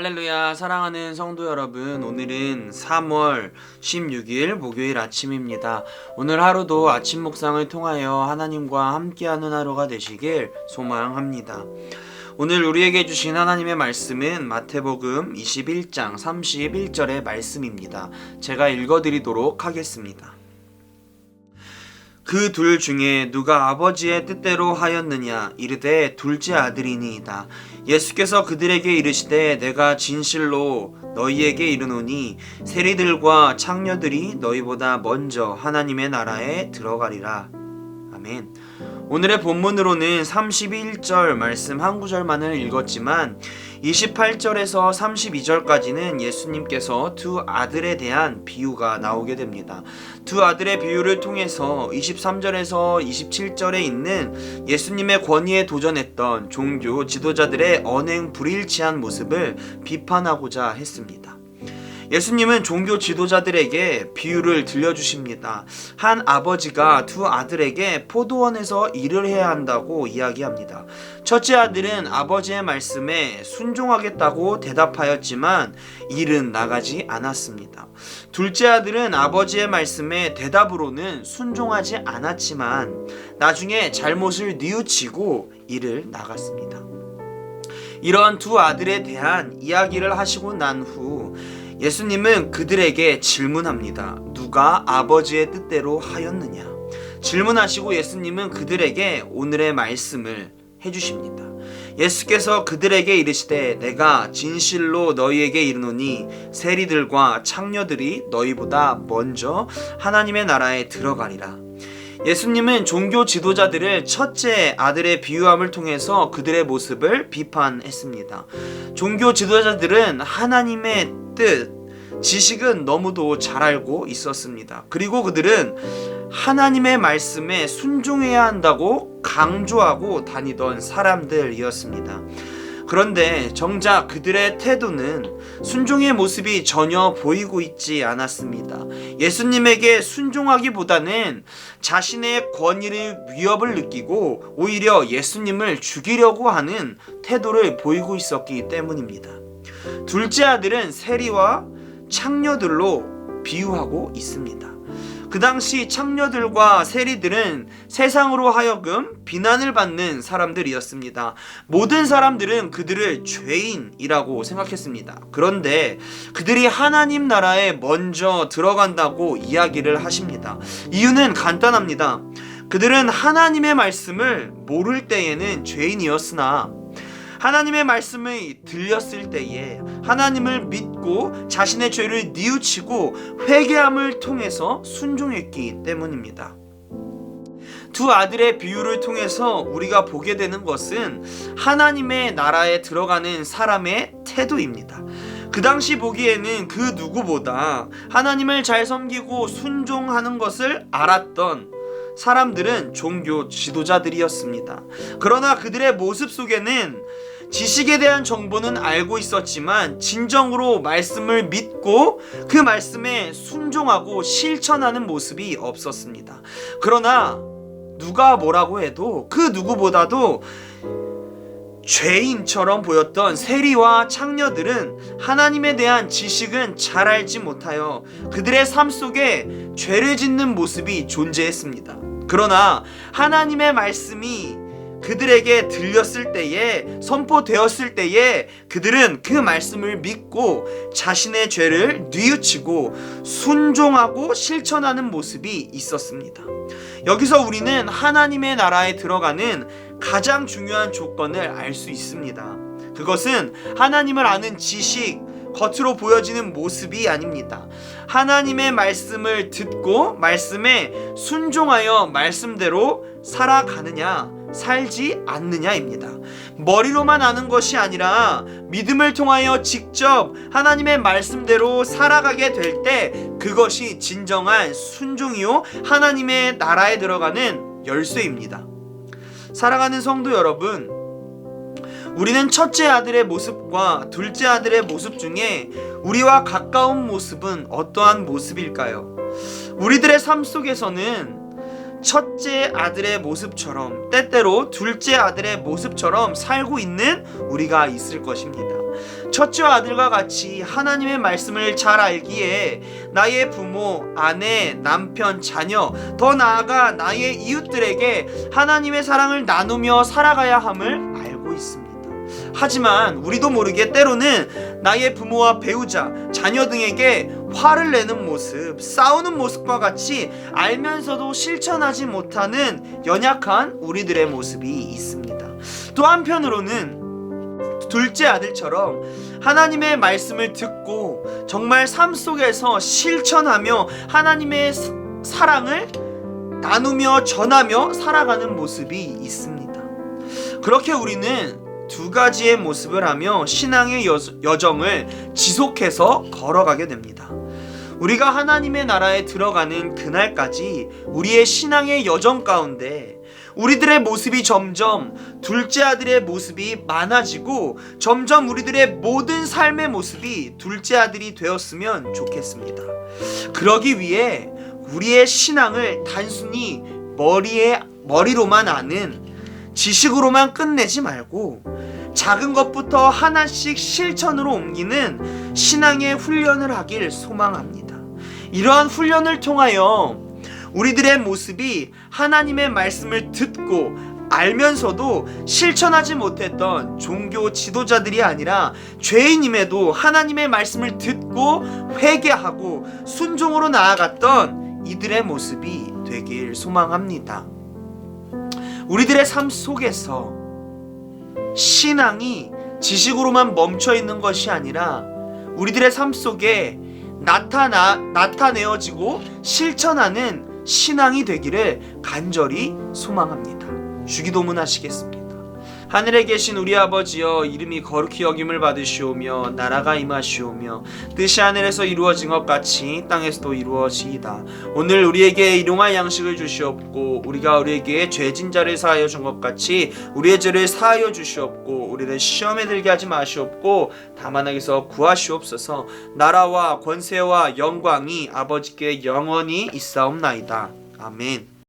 할렐루야. 사랑하는 성도 여러분, 오늘은 3월 16일 목요일 아침입니다. 오늘 하루도 아침 묵상을 통하여 하나님과 함께하는 하루가 되시길 소망합니다. 오늘 우리에게 주신 하나님의 말씀은 마태복음 21장 31절의 말씀입니다. 제가 읽어드리도록 하겠습니다. 그 둘 중에 누가 아버지의 뜻대로 하였느냐 이르되 둘째 아들이니이다. 예수께서 그들에게 이르시되 내가 진실로 너희에게 이르노니 세리들과 창녀들이 너희보다 먼저 하나님의 나라에 들어가리라. 아멘. 오늘의 본문으로는 31절 말씀 한 구절만을 읽었지만 28절에서 32절까지는 예수님께서 두 아들에 대한 비유가 나오게 됩니다. 두 아들의 비유를 통해서 23절에서 27절에 있는 예수님의 권위에 도전했던 종교 지도자들의 언행 불일치한 모습을 비판하고자 했습니다. 예수님은 종교 지도자들에게 비유를 들려주십니다. 한 아버지가 두 아들에게 포도원에서 일을 해야 한다고 이야기합니다. 첫째 아들은 아버지의 말씀에 순종하겠다고 대답하였지만 일은 나가지 않았습니다. 둘째 아들은 아버지의 말씀에 대답으로는 순종하지 않았지만 나중에 잘못을 뉘우치고 일을 나갔습니다. 이런 두 아들에 대한 이야기를 하시고 난 후 예수님은 그들에게 질문합니다. 누가 아버지의 뜻대로 하였느냐? 질문하시고 예수님은 그들에게 오늘의 말씀을 해주십니다. 예수께서 그들에게 이르시되 내가 진실로 너희에게 이르노니 세리들과 창녀들이 너희보다 먼저 하나님의 나라에 들어가리라. 예수님은 종교 지도자들을 첫째 아들의 비유함을 통해서 그들의 모습을 비판했습니다. 종교 지도자들은 하나님의 뜻, 지식은 너무도 잘 알고 있었습니다. 그리고 그들은 하나님의 말씀에 순종해야 한다고 강조하고 다니던 사람들이었습니다. 그런데 정작 그들의 태도는 순종의 모습이 전혀 보이고 있지 않았습니다. 예수님에게 순종하기보다는 자신의 권위를 위협을 느끼고 오히려 예수님을 죽이려고 하는 태도를 보이고 있었기 때문입니다. 둘째 아들은 세리와 창녀들로 비유하고 있습니다. 그 당시 창녀들과 세리들은 세상으로 하여금 비난을 받는 사람들이었습니다. 모든 사람들은 그들을 죄인이라고 생각했습니다. 그런데 그들이 하나님 나라에 먼저 들어간다고 이야기를 하십니다. 이유는 간단합니다. 그들은 하나님의 말씀을 모를 때에는 죄인이었으나 하나님의 말씀이 들렸을 때에 하나님을 믿고 자신의 죄를 뉘우치고 회개함을 통해서 순종했기 때문입니다. 두 아들의 비유를 통해서 우리가 보게 되는 것은 하나님의 나라에 들어가는 사람의 태도입니다. 그 당시 보기에는 그 누구보다 하나님을 잘 섬기고 순종하는 것을 알았던 사람들은 종교 지도자들이었습니다. 그러나 그들의 모습 속에는 지식에 대한 정보는 알고 있었지만 진정으로 말씀을 믿고 그 말씀에 순종하고 실천하는 모습이 없었습니다. 그러나 누가 뭐라고 해도 그 누구보다도 죄인처럼 보였던 세리와 창녀들은 하나님에 대한 지식은 잘 알지 못하여 그들의 삶 속에 죄를 짓는 모습이 존재했습니다. 그러나 하나님의 말씀이 그들에게 들렸을 때에, 선포되었을 때에 그들은 그 말씀을 믿고 자신의 죄를 뉘우치고 순종하고 실천하는 모습이 있었습니다. 여기서 우리는 하나님의 나라에 들어가는 가장 중요한 조건을 알 수 있습니다. 그것은 하나님을 아는 지식, 겉으로 보여지는 모습이 아닙니다. 하나님의 말씀을 듣고 말씀에 순종하여 말씀대로 살아가느냐 살지 않느냐입니다. 머리로만 아는 것이 아니라 믿음을 통하여 직접 하나님의 말씀대로 살아가게 될 때 그것이 진정한 순종이요 하나님의 나라에 들어가는 열쇠입니다. 사랑하는 성도 여러분, 우리는 첫째 아들의 모습과 둘째 아들의 모습 중에 우리와 가까운 모습은 어떠한 모습일까요? 우리들의 삶 속에서는 첫째 아들의 모습처럼 때때로 둘째 아들의 모습처럼 살고 있는 우리가 있을 것입니다. 첫째와 아들과 같이 하나님의 말씀을 잘 알기에 나의 부모, 아내, 남편, 자녀, 더 나아가 나의 이웃들에게 하나님의 사랑을 나누며 살아가야 함을 알고 있습니다. 하지만 우리도 모르게 때로는 나의 부모와 배우자, 자녀 등에게 화를 내는 모습, 싸우는 모습과 같이 알면서도 실천하지 못하는 연약한 우리들의 모습이 있습니다. 또 한편으로는 둘째 아들처럼 하나님의 말씀을 듣고 정말 삶 속에서 실천하며 하나님의 사랑을 나누며 전하며 살아가는 모습이 있습니다. 그렇게 우리는 두 가지의 모습을 하며 신앙의 여정을 지속해서 걸어가게 됩니다. 우리가 하나님의 나라에 들어가는 그날까지 우리의 신앙의 여정 가운데 우리들의 모습이 점점 둘째 아들의 모습이 많아지고 점점 우리들의 모든 삶의 모습이 둘째 아들이 되었으면 좋겠습니다. 그러기 위해 우리의 신앙을 단순히 머리로만 아는 지식으로만 끝내지 말고 작은 것부터 하나씩 실천으로 옮기는 신앙의 훈련을 하길 소망합니다. 이러한 훈련을 통하여 우리들의 모습이 하나님의 말씀을 듣고 알면서도 실천하지 못했던 종교 지도자들이 아니라 죄인임에도 하나님의 말씀을 듣고 회개하고 순종으로 나아갔던 이들의 모습이 되길 소망합니다. 우리들의 삶 속에서 신앙이 지식으로만 멈춰 있는 것이 아니라 우리들의 삶 속에 나타내어지고 실천하는 신앙이 되기를 간절히 소망합니다. 주기도문 하시겠습니다. 하늘에 계신 우리 아버지여, 이름이 거룩히 여김을 받으시오며 나라가 임하시오며 뜻이 하늘에서 이루어진 것 같이 땅에서도 이루어지이다. 오늘 우리에게 일용할 양식을 주시옵고 우리가 우리에게 죄진 자를 사하여 준 것 같이 우리의 죄를 사하여 주시옵고 우리를 시험에 들게 하지 마시옵고 다만 악에서 구하시옵소서. 나라와 권세와 영광이 아버지께 영원히 있사옵나이다. 아멘.